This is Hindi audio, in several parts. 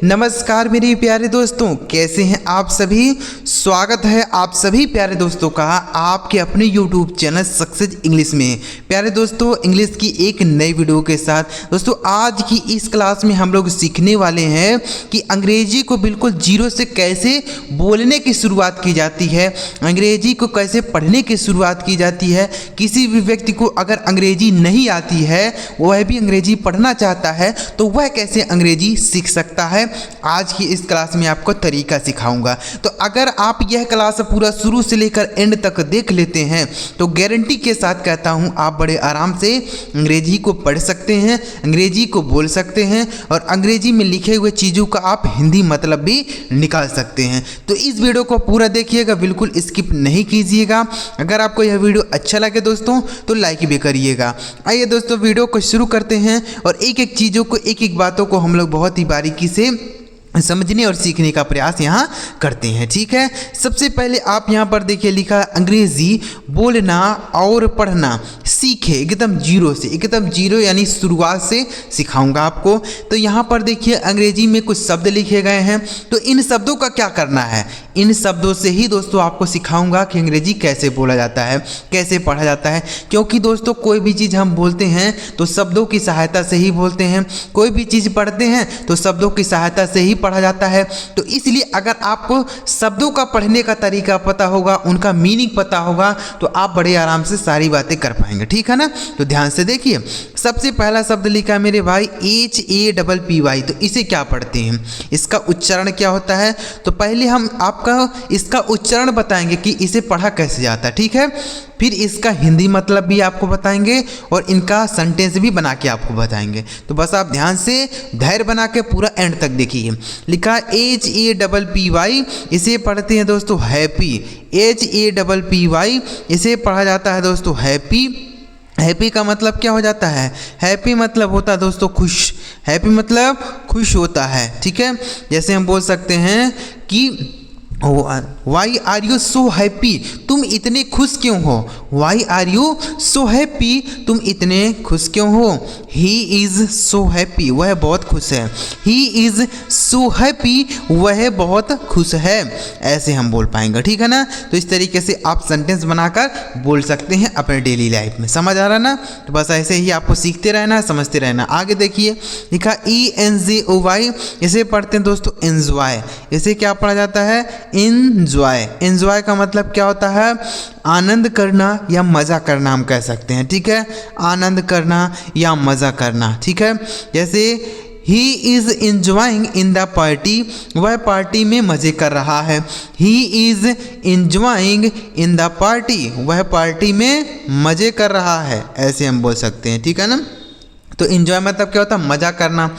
नमस्कार मेरे प्यारे दोस्तों, कैसे हैं आप सभी। स्वागत है आप सभी प्यारे दोस्तों का आपके अपने YouTube चैनल सक्सेस इंग्लिश में। प्यारे दोस्तों, इंग्लिश की एक नई वीडियो के साथ दोस्तों आज की इस क्लास में हम लोग सीखने वाले हैं कि अंग्रेजी को बिल्कुल जीरो से कैसे बोलने की शुरुआत की जाती है, अंग्रेजी को कैसे पढ़ने की शुरुआत की जाती है। किसी भी व्यक्ति को अगर अंग्रेजी नहीं आती है, वह भी अंग्रेजी पढ़ना चाहता है, तो वह कैसे अंग्रेजी सीख सकता है। आज की इस क्लास में आपको तरीका सिखाऊंगा। तो अगर आप यह क्लास पूरा शुरू से लेकर एंड तक देख लेते हैं तो गारंटी के साथ कहता हूं आप बड़े आराम से अंग्रेजी को पढ़ सकते हैं, अंग्रेजी को बोल सकते हैं और अंग्रेजी में लिखे हुए चीज़ों का आप हिंदी मतलब भी निकाल सकते हैं। तो इस वीडियो को पूरा देखिएगा, बिल्कुल स्किप नहीं कीजिएगा। अगर आपको यह वीडियो अच्छा लगे दोस्तों तो लाइक भी करिएगा। आइए दोस्तों वीडियो को शुरू करते हैं और एक एक चीज़ों को, एक एक बातों को हम लोग बहुत ही बारीकी से समझने और सीखने का प्रयास यहाँ करते हैं। ठीक है, सबसे पहले आप यहाँ पर देखिए लिखा अंग्रेजी बोलना और पढ़ना सीखे एकदम जीरो यानी शुरुआत से सिखाऊंगा आपको। तो यहाँ पर देखिए अंग्रेजी में कुछ शब्द लिखे गए हैं, तो इन शब्दों का क्या करना है, इन शब्दों से ही दोस्तों आपको सिखाऊंगा कि अंग्रेजी कैसे बोला जाता है, कैसे पढ़ा जाता है। क्योंकि दोस्तों कोई भी चीज़ हम बोलते हैं तो शब्दों की सहायता से ही बोलते हैं, कोई भी चीज़ पढ़ते हैं तो शब्दों की सहायता से ही पढ़ा जाता है। तो इसलिए अगर आपको शब्दों का पढ़ने का तरीका पता होगा, उनका मीनिंग पता होगा, तो आप बड़े आराम से सारी बातें कर पाएंगे। ठीक है ना, तो ध्यान से देखिए। सबसे पहला शब्द लिखा है मेरे भाई HAPPY। तो इसे क्या पढ़ते हैं, इसका उच्चारण क्या होता है। तो पहले हम आपका इसका उच्चारण बताएंगे कि इसे पढ़ा कैसे जाता है। ठीक है, फिर इसका हिंदी मतलब भी आपको बताएंगे और इनका सेंटेंस भी बना के आपको बताएंगे। तो बस आप ध्यान से धैर्य बना के पूरा एंड तक देखिए। लिखा HAPPY, इसे पढ़ते हैं दोस्तों हैप्पी। HAPPY इसे पढ़ा जाता है दोस्तों हैप्पी। हैप्पी का मतलब क्या हो जाता है, हैप्पी मतलब होता है दोस्तों खुश, हैप्पी मतलब खुश होता है। ठीक है, जैसे हम बोल सकते हैं कि why are you so happy, तुम इतने खुश क्यों हो। Why are you so happy, तुम इतने खुश क्यों हो। ही इज़ सो हैप्पी, वह बहुत खुश है। ही इज़ सो हैप्पी, वह बहुत खुश है। ऐसे हम बोल पाएंगे। ठीक है ना, तो इस तरीके से आप सेंटेंस बनाकर बोल सकते हैं अपने डेली लाइफ में। समझ आ रहा ना, तो बस ऐसे ही आपको सीखते रहना, समझते रहना। आगे देखिए लिखा ENJOY, इसे पढ़ते हैं दोस्तों एंजॉय। इसे क्या पढ़ा जाता है, एंजॉय। एंजॉय का मतलब क्या होता है, आनंद करना या मज़ा करना हम कह सकते हैं। ठीक है, आनंद करना या मज़ा करना। ठीक है, जैसे he is enjoying in the party, वह पार्टी में मज़े कर रहा है। He is enjoying in the party, वह पार्टी में मज़े कर रहा है। ऐसे हम बोल सकते हैं। ठीक है ना, तो इन्जॉय मतलब क्या होता है, मज़ा करना।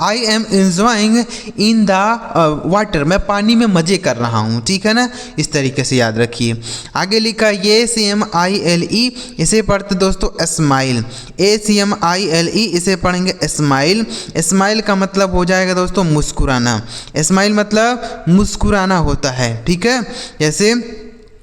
I am enjoying in the water, मैं पानी में मज़े कर रहा हूँ। ठीक है ना, इस तरीके से याद रखिए। आगे लिखा SMILE, इसे पढ़ते दोस्तों स्माइल। SMILE, इसे पढ़ेंगे स्माइल। स्माइल का मतलब हो जाएगा दोस्तों मुस्कुराना। स्माइल मतलब मुस्कुराना होता है। ठीक है, जैसे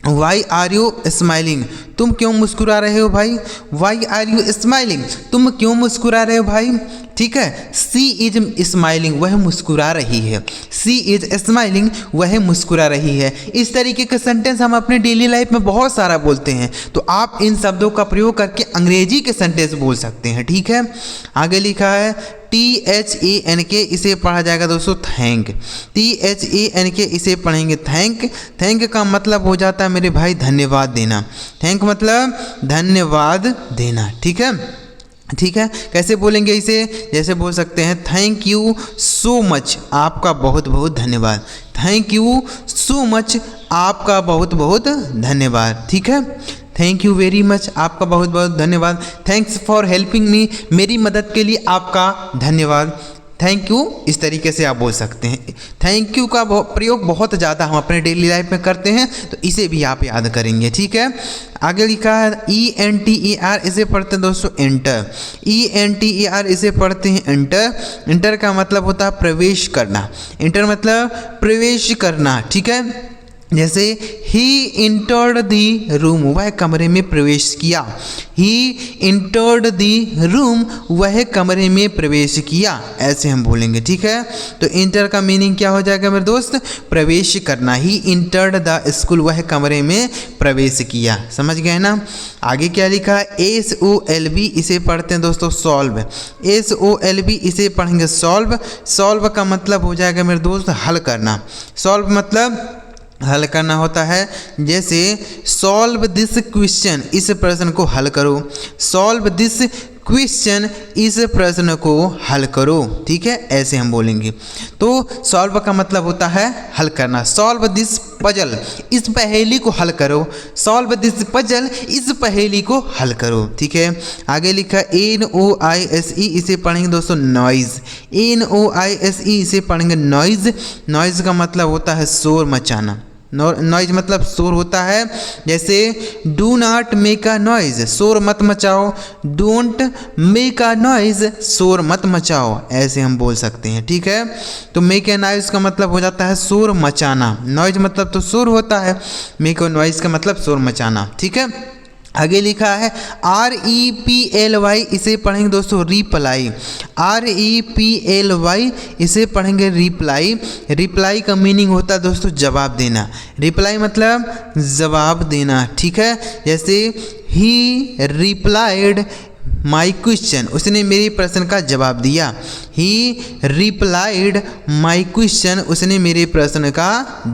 वाई आर यू स्माइलिंग, तुम क्यों मुस्कुरा रहे हो भाई। वाई आर यू स्माइलिंग, तुम क्यों मुस्कुरा रहे हो भाई। ठीक है, सी इज स्माइलिंग, वह मुस्कुरा रही है। सी इज स्माइलिंग, वह मुस्कुरा रही है। इस तरीके के सेंटेंस हम अपने डेली लाइफ में बहुत सारा बोलते हैं, तो आप इन शब्दों का प्रयोग करके अंग्रेजी के सेंटेंस बोल सकते हैं। ठीक है, आगे लिखा है THANK, इसे पढ़ा जाएगा दोस्तों थैंक। THANK, इसे पढ़ेंगे थैंक। थैंक का मतलब हो जाता है मेरे भाई धन्यवाद देना। थैंक मतलब धन्यवाद देना। ठीक है, ठीक है, कैसे बोलेंगे इसे, जैसे बोल सकते हैं थैंक यू सो मच, आपका बहुत बहुत धन्यवाद। थैंक यू सो मच, आपका बहुत बहुत धन्यवाद। ठीक है, थैंक यू वेरी मच, आपका बहुत बहुत धन्यवाद। थैंक्स फॉर हेल्पिंग मी, मेरी मदद के लिए आपका धन्यवाद। थैंक यू, इस तरीके से आप बोल सकते हैं। थैंक यू का प्रयोग बहुत ज़्यादा हम अपने डेली लाइफ में करते हैं, तो इसे भी आप याद करेंगे। ठीक है, आगे लिखा है ENTER, इसे पढ़ते हैं दोस्तों एंटर। ENTER, इसे पढ़ते हैं एंटर। एंटर का मतलब होता है प्रवेश करना। एंटर मतलब प्रवेश करना। ठीक है, जैसे ही इंटर्ड दी रूम, वह कमरे में प्रवेश किया। ही इंटर्ड दी रूम, वह कमरे में प्रवेश किया, ऐसे हम बोलेंगे। ठीक है, तो इंटर का मीनिंग क्या हो जाएगा मेरे दोस्त? प्रवेश करना। ही इंटर्ड द स्कूल, वह कमरे में प्रवेश किया। समझ गए ना? आगे क्या लिखा है? SOLV, इसे पढ़ते हैं दोस्तों सॉल्व। SOLV, इसे पढ़ेंगे सॉल्व। सॉल्व का मतलब हो जाएगा मेरे दोस्त हल करना। सॉल्व मतलब हल करना होता है। जैसे सॉल्व दिस क्वेश्चन, इस प्रश्न को हल करो। सॉल्व दिस क्वेश्चन, इस प्रश्न को हल करो। ठीक है, ऐसे हम बोलेंगे। तो सॉल्व का मतलब होता है हल करना। सॉल्व दिस पजल, इस पहेली को हल करो। सॉल्व दिस पजल, इस पहेली को हल करो। ठीक है, आगे लिखा NOISE, इसे पढ़ेंगे दोस्तों नॉइज़। NOISE, इसे पढ़ेंगे नॉइज़। नॉइज़ का मतलब होता है शोर मचाना। नॉइज मतलब शोर होता है। जैसे do not make a noise, शोर मत मचाओ। डोंट मेक अ नॉइज, शोर मत मचाओ, ऐसे हम बोल सकते हैं। ठीक है, तो मेक अ नॉइज का मतलब हो जाता है शोर मचाना। नॉइज मतलब तो शोर होता है, मेक अ नॉइज का मतलब शोर मचाना। ठीक है, आगे लिखा है REPLY, इसे पढ़ेंगे दोस्तों रिप्लाई। REPLY, इसे पढ़ेंगे रिप्लाई। रिप्लाई का मीनिंग होता है दोस्तों जवाब देना। रिप्लाई मतलब जवाब देना। ठीक है, जैसे ही रिप्लाइड माई क्वेश्चन, उसने मेरे प्रश्न का जवाब दिया। ही रिप्लाइड माई क्वेश्चन, उसने मेरे प्रश्न का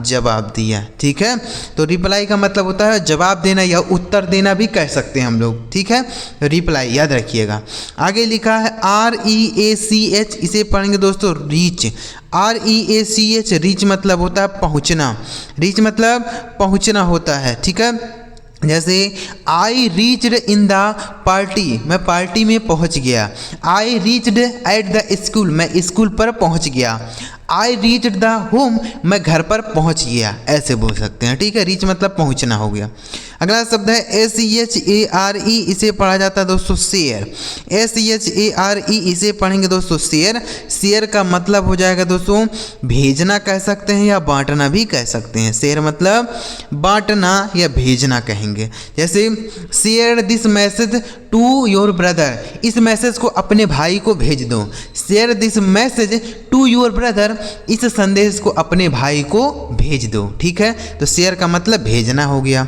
जवाब दिया। ठीक है, तो रिप्लाई का मतलब होता है जवाब देना या उत्तर देना भी कह सकते हैं हम लोग। ठीक है, रिप्लाई याद रखिएगा। आगे लिखा है REACH, इसे पढ़ेंगे दोस्तों रीच। REACH, रीच मतलब होता है पहुँचना। रीच मतलब पहुँचना होता है। ठीक है, जैसे I reached in the party, मैं पार्टी में पहुंच गया। I reached at the school, मैं स्कूल पर पहुंच गया। आई रीच्ड द होम, मैं घर पर पहुंच गया, ऐसे बोल सकते हैं। ठीक है, रीच मतलब पहुंचना हो गया। अगला शब्द है SEARE, इसे पढ़ा जाता है दोस्तों शेयर। SEARE, इसे पढ़ेंगे दोस्तों शेयर। शेयर का मतलब हो जाएगा दोस्तों भेजना कह सकते हैं या बांटना भी कह सकते हैं। शेयर मतलब बांटना या भेजना कहेंगे। जैसे share this message to your brother, इस मैसेज को अपने भाई को भेज दो। Share this message to your brother, इस संदेश को अपने भाई को भेज दो। ठीक है, तो शेयर का मतलब भेजना हो गया।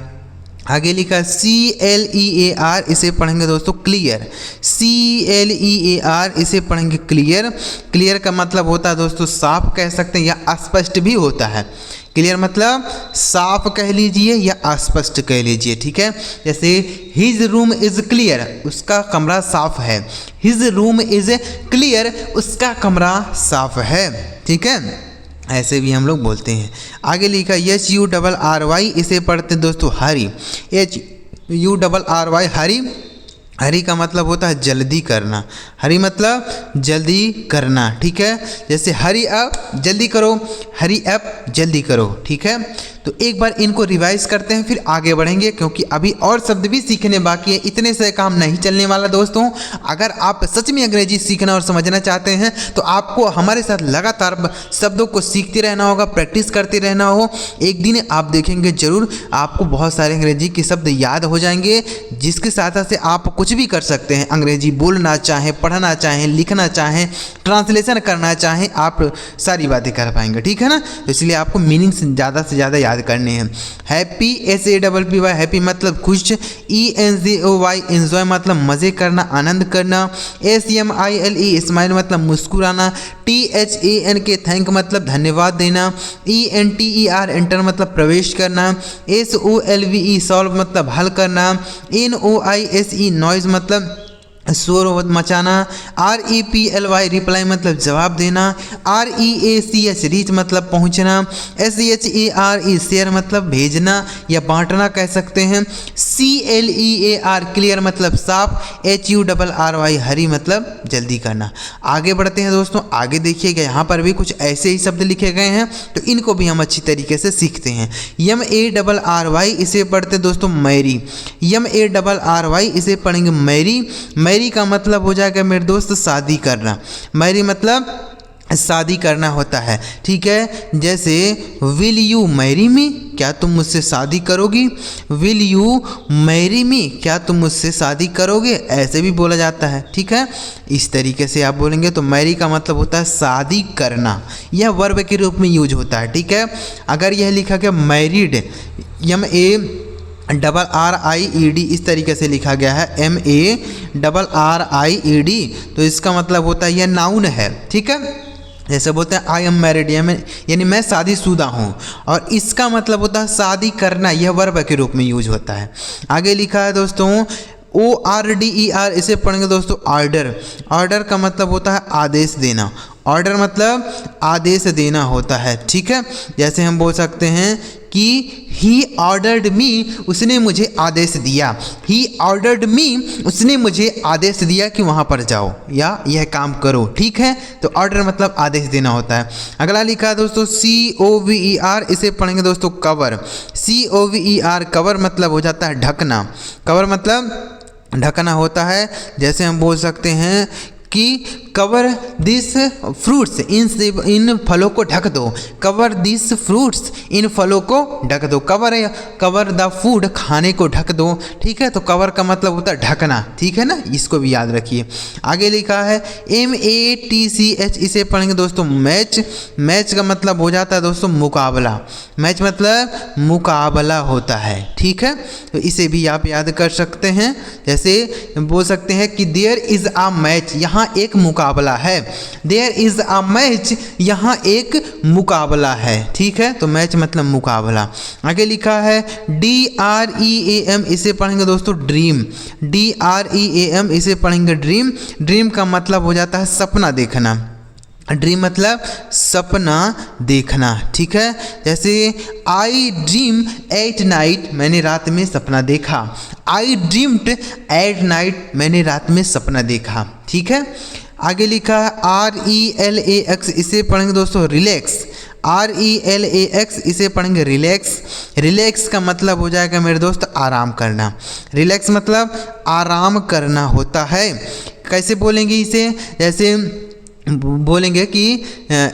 आगे लिखा CLEAR, इसे पढ़ेंगे दोस्तों क्लियर। CLEAR, इसे पढ़ेंगे क्लियर। क्लियर का मतलब होता है दोस्तों साफ कह सकते हैं या स्पष्ट भी होता है। क्लियर मतलब साफ कह लीजिए या स्पष्ट कह लीजिए। ठीक है, जैसे हिज रूम इज क्लियर, उसका कमरा साफ है। हिज रूम इज क्लियर, उसका कमरा साफ है। ठीक है, ऐसे भी हम लोग बोलते हैं। आगे लिखा HURRY, इसे पढ़ते दोस्तों हरी। HURRY, हरी। हरी का मतलब होता है जल्दी करना। हरी मतलब जल्दी करना। ठीक है, जैसे हरी अप, जल्दी करो। हरी अप, जल्दी करो। ठीक है, तो एक बार इनको रिवाइज करते हैं फिर आगे बढ़ेंगे, क्योंकि अभी और शब्द भी सीखने बाकी है। इतने से काम नहीं चलने वाला दोस्तों। अगर आप सच में अंग्रेजी सीखना और समझना चाहते हैं तो आपको हमारे साथ लगातार शब्दों को सीखते रहना होगा, प्रैक्टिस करते रहना हो। एक दिन आप देखेंगे जरूर आपको बहुत सारे अंग्रेजी के शब्द याद हो जाएंगे, जिसके साथ से आप कुछ भी कर सकते हैं। अंग्रेजी बोलना चाहें, पढ़ना चाहें, लिखना चाहें, ट्रांसलेशन करना चाहें, आप सारी बातें कर पाएंगे। ठीक है ना, तो इसलिए आपको मीनिंग से ज़्यादा याद करने हैं। हैप्पी, SAPPY, हैप्पी मतलब खुश। ENJOY, एंजॉय मतलब मज़े करना, आनंद करना। SMILE, स्माइल मतलब मुस्कुराना। THANK, थैंक मतलब धन्यवाद देना। ENTER, एंटर मतलब प्रवेश करना। SOLVE, सॉल्व मतलब हल करना। NOISE, नॉइज मतलब शोर मचाना। REPLY, रिप्लाई मतलब जवाब देना। REACH, रीच मतलब पहुंचना। SHARE, शेयर मतलब भेजना या बांटना कह सकते हैं। CLEAR, क्लियर मतलब साफ। HURRY, हरी मतलब जल्दी करना। आगे बढ़ते हैं दोस्तों। आगे देखिएगा, यहाँ पर भी कुछ ऐसे ही शब्द लिखे गए हैं, तो इनको भी हम अच्छी तरीके से सीखते हैं। MARRY, इसे पढ़ते दोस्तों मैरी। MARRY, इसे पढ़ेंगे मैरी। मैरी का मतलब हो जाएगा मेरे दोस्त शादी करना। मैरी मतलब शादी करना होता है, ठीक है। जैसे विल यू मैरी मी, क्या तुम मुझसे शादी करोगी। विल यू मैरी मी, क्या तुम मुझसे शादी करोगे, ऐसे भी बोला जाता है, ठीक है। इस तरीके से आप बोलेंगे। तो मैरी का मतलब होता है शादी करना, यह वर्ब के रूप में यूज होता है, ठीक है। अगर यह लिखा गया मैरिड, MARRIED इस तरीके से लिखा गया है, MARRIED, तो इसका मतलब होता है यह नाउन है, ठीक है। जैसे बोलते हैं आई एम मैरिड, यानी मैं शादीशुदा हूँ, और इसका मतलब होता है शादी करना, यह वर्ब के रूप में यूज होता है। आगे लिखा है दोस्तों ORDER, इसे पढ़ेंगे दोस्तों ऑर्डर। ऑर्डर का मतलब होता है आदेश देना, ऑर्डर मतलब आदेश देना होता है, ठीक है। जैसे हम बोल सकते हैं कि ही ऑर्डर्ड मी, उसने मुझे आदेश दिया। ही ऑर्डर्ड मी, उसने मुझे आदेश दिया कि वहाँ पर जाओ या यह काम करो, ठीक है। तो ऑर्डर मतलब आदेश देना होता है। अगला लिखा है दोस्तों COVER, इसे पढ़ेंगे दोस्तों कवर। COVER, कवर मतलब हो जाता है ढकना। कवर मतलब ढकना होता है। जैसे हम बोल सकते हैं कि कवर दिस फ्रूट्स, इन फलों को ढक दो। कवर दिस फ्रूट्स, इन फलों को ढक दो। कवर द फूड, खाने को ढक दो, ठीक है। तो कवर का मतलब होता है ढकना, ठीक है ना, इसको भी याद रखिए। आगे लिखा है MATCH, इसे पढ़ेंगे दोस्तों मैच। मैच का मतलब हो जाता है दोस्तों मुकाबला। मैच मतलब मुकाबला होता है, ठीक है। तो इसे भी आप याद कर सकते हैं। जैसे बोल सकते हैं कि देयर इज़ अ मैच, यहाँ एक मुकाबला है। देयर इज अ मैच, यहाँ एक मुकाबला है, ठीक है। तो मैच मतलब मुकाबला। आगे लिखा है DREAM, इसे पढ़ेंगे दोस्तों ड्रीम। DREAM, इसे पढ़ेंगे ड्रीम। ड्रीम का मतलब हो जाता है सपना देखना। ड्रीम मतलब सपना देखना, ठीक है। जैसे आई ड्रीम एट नाइट, मैंने रात में सपना देखा। आई ड्रीम्ड एट नाइट, मैंने रात में सपना देखा, ठीक है। आगे लिखा है RELAX, इसे पढ़ेंगे दोस्तों रिलैक्स। RELAX, इसे पढ़ेंगे रिलैक्स। रिलैक्स का मतलब हो जाएगा मेरे दोस्त आराम करना। रिलैक्स मतलब आराम करना होता है। कैसे बोलेंगे इसे, जैसे बोलेंगे कि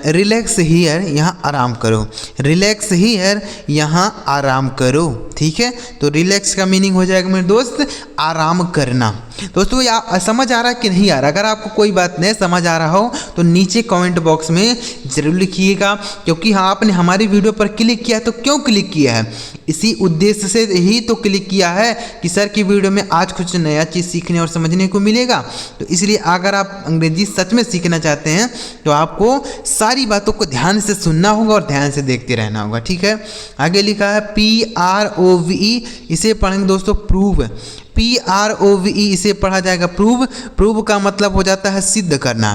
रिलैक्स हियर, यहाँ आराम करो। रिलैक्स हियर, यहाँ आराम करो, ठीक है। तो रिलैक्स का मीनिंग हो जाएगा मेरे दोस्त आराम करना। दोस्तों या समझ आ रहा है कि नहीं आ रहा। अगर आपको कोई बात नहीं समझ आ रहा हो तो नीचे कमेंट बॉक्स में ज़रूर लिखिएगा, क्योंकि हाँ आपने हमारी वीडियो पर क्लिक किया तो क्यों क्लिक किया है, इसी उद्देश्य से ही तो क्लिक किया है कि सर की वीडियो में आज कुछ नया चीज़ सीखने और समझने को मिलेगा। तो इसलिए अगर आप अंग्रेजी सच में सीखना चाहते हैं तो आपको सारी बातों को ध्यान से सुनना होगा और ध्यान से देखते रहना होगा, ठीक है। आगे लिखा है PROVE, इसे पढ़ेंगे दोस्तों प्रूव। PROVE, इसे पढ़ा जाएगा प्रूव। प्रूव का मतलब हो जाता है सिद्ध करना।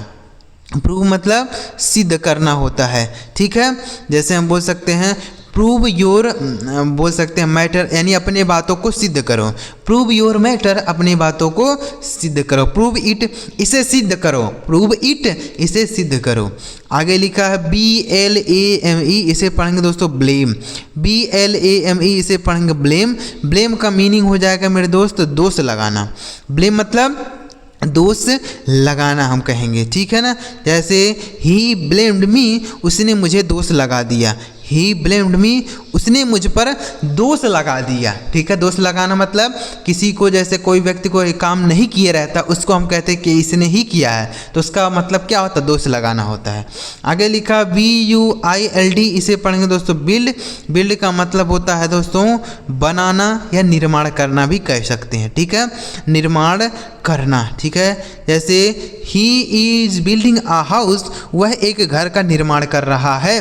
प्रूव मतलब सिद्ध करना होता है, ठीक है। जैसे हम बोल सकते हैं प्रूव योर, बोल सकते हैं मैटर, यानी अपने बातों को सिद्ध करो। प्रूव योर मैटर, अपने बातों को सिद्ध करो। प्रूव इट, इसे सिद्ध करो। प्रूव इट, इसे सिद्ध करो। आगे लिखा है BLAME, इसे पढ़ेंगे दोस्तों ब्लेम। BLAME, इसे पढ़ेंगे ब्लेम। ब्लेम का मीनिंग हो जाएगा मेरे दोस्त दोष लगाना। ब्लेम मतलब दोष लगाना हम कहेंगे, ठीक है ना। जैसे ही ब्लेम्ड मी, उसने मुझे दोष लगा दिया। ही ब्लेम्ड मी, उसने मुझ पर दोष लगा दिया, ठीक है। दोष लगाना मतलब किसी को, जैसे कोई व्यक्ति को एक काम नहीं किया रहता उसको हम कहते हैं कि इसने ही किया है, तो उसका मतलब क्या होता है, दोष लगाना होता है। आगे लिखा BUILD, इसे पढ़ेंगे दोस्तों बिल्ड। बिल्ड का मतलब होता है दोस्तों बनाना या निर्माण करना भी कह सकते हैं, ठीक है, निर्माण करना, ठीक है। जैसे he is building a house, वह एक घर का निर्माण कर रहा है।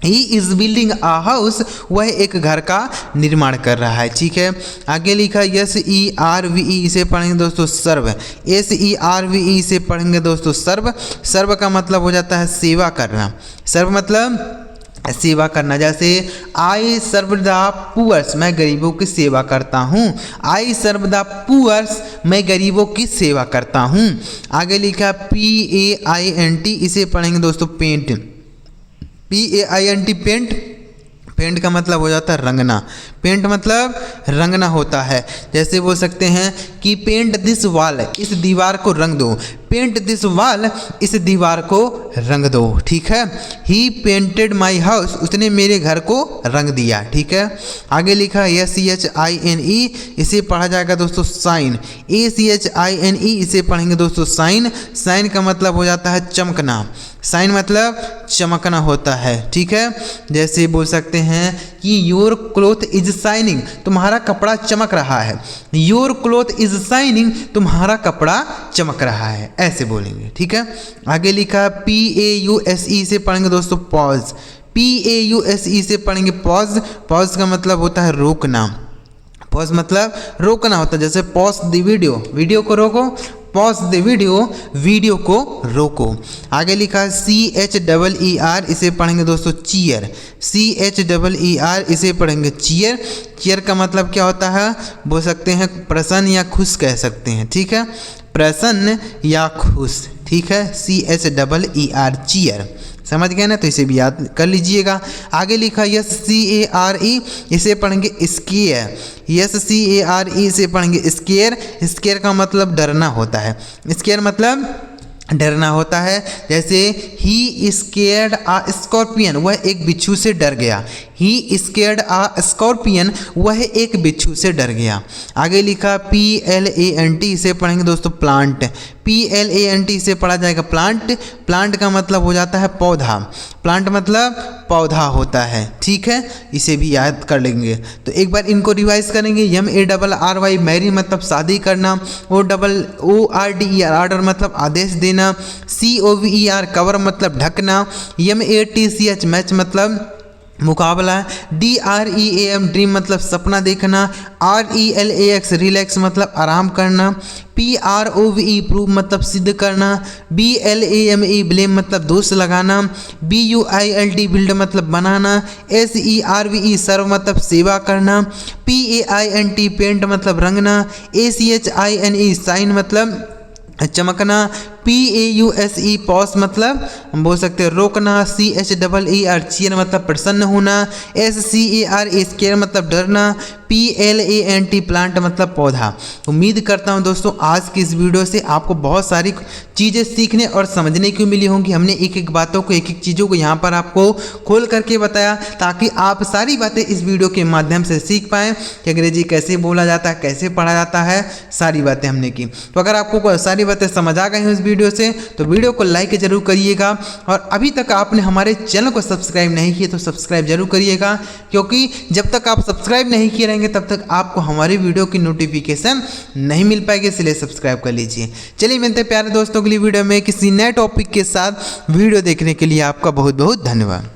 He is building a house, वह एक घर का निर्माण कर रहा है, ठीक है। आगे लिखा SERVE, इसे पढ़ेंगे दोस्तों सर्व। SERVE, इसे पढ़ेंगे दोस्तों सर्व। सर्व का मतलब हो जाता है सेवा करना। सर्व मतलब सेवा करना। जैसे आई सर्व द पुअर्स, मैं गरीबों की सेवा करता हूँ। आई सर्व द पुअर्स, मैं गरीबों की सेवा करता हूँ। आगे लिखा PAINT, इसे पढ़ेंगे दोस्तों पेंट। PAINT paint. पेंट का मतलब हो जाता है रंगना। पेंट मतलब रंगना होता है। जैसे बोल सकते हैं कि पेंट दिस वॉल, इस दीवार को रंग दो। पेंट दिस वॉल, इस दीवार को रंग दो। ठीक है। ही पेंटेड माई हाउस, उसने मेरे घर को रंग दिया। ठीक है। आगे लिखा SCHINE, इसे पढ़ा जाएगा दोस्तों साइन। ACHINE, इसे पढ़ेंगे दोस्तों साइन। साइन का मतलब हो जाता है चमकना। साइन मतलब चमकना होता है। ठीक है। जैसे बोल सकते हैं कि योर क्लोथ इज शाइनिंग, तुम्हारा कपड़ा चमक रहा है। योर क्लोथ इज शाइनिंग, तुम्हारा कपड़ा चमक रहा है, ऐसे बोलेंगे। ठीक है। आगे लिखा PAUSE, से पढ़ेंगे दोस्तों पॉज। PAUSE से पढ़ेंगे पॉज। पॉज का मतलब होता है रोकना। पॉज मतलब रोकना होता है। जैसे पॉज द वीडियो, वीडियो को रोको। पॉज द वीडियो, वीडियो को रोको। आगे लिखा CHEER, इसे पढ़ेंगे दोस्तों चीयर। CHEER, इसे पढ़ेंगे चीयर। चीयर का मतलब क्या होता है, बोल सकते हैं प्रसन्न या खुश कह सकते हैं। ठीक है। प्रसन्न या खुश। ठीक है। CHEER, cheer. समझ गए ना, तो इसे भी याद कर लीजिएगा। आगे लिखा SCARE, इसे पढ़ेंगे स्केयर। SCARE, इसे पढ़ेंगे स्केयर। स्केयर का मतलब डरना होता है। स्केयर मतलब डरना होता है। जैसे ही स्केयर्ड आ स्कॉर्पियन, वह एक बिच्छू से डर गया। ही स्केयर्ड आ स्कॉर्पियन, वह एक बिच्छू से डर गया। आगे लिखा PLANT, इसे पढ़ेंगे दोस्तों प्लांट। PLANT से पढ़ा जाएगा प्लांट। प्लांट का मतलब हो जाता है पौधा। प्लांट मतलब पौधा होता है। ठीक है। इसे भी याद कर लेंगे। तो एक बार इनको रिवाइज करेंगे। MARRY, मैरी मतलब शादी करना। ORDER, ऑर्डर मतलब आदेश देना। COVER, कवर मतलब ढकना। MATCH, मैच मतलब मुकाबला। DREAM, ड्रीम मतलब सपना देखना। RELAX, रिलैक्स मतलब आराम करना। PROVE, प्रूव मतलब सिद्ध करना। BLAME, ब्लेम मतलब दोष लगाना। BUILD, बिल्ड मतलब बनाना। SERVE, सर्व मतलब सेवा करना। PAINT, पेंट मतलब रंगना। ACHINE, साइन मतलब चमकना। PAUSE, पॉज मतलब बोल सकते हैं रोकना। CHEER, चीयर मतलब प्रसन्न होना। SCARE, स्केयर मतलब डरना। PLANT, प्लांट मतलब पौधा। उम्मीद करता हूं दोस्तों आज की इस वीडियो से आपको बहुत सारी चीज़ें सीखने और समझने को मिली होंगी। हमने एक एक बातों को, एक एक चीज़ों को यहाँ पर आपको खोल करके बताया, ताकि आप सारी बातें इस वीडियो के माध्यम से सीख पाएँ कि अंग्रेजी कैसे बोला जाता है, कैसे पढ़ा जाता है, सारी बातें हमने की। तो अगर आपको सारी बातें समझ आ गई हैं इस वीडियो से, तो वीडियो को लाइक जरूर करिएगा। और अभी तक आपने हमारे चैनल को सब्सक्राइब नहीं किया तो सब्सक्राइब जरूर करिएगा, क्योंकि जब तक आप सब्सक्राइब नहीं किए रहेंगे तब तक आपको हमारी वीडियो की नोटिफिकेशन नहीं मिल पाएगी, इसलिए सब्सक्राइब कर लीजिए। चलिए मिलते हैं प्यारे दोस्तों अगली वीडियो में किसी नए टॉपिक के साथ। वीडियो देखने के लिए आपका बहुत बहुत धन्यवाद।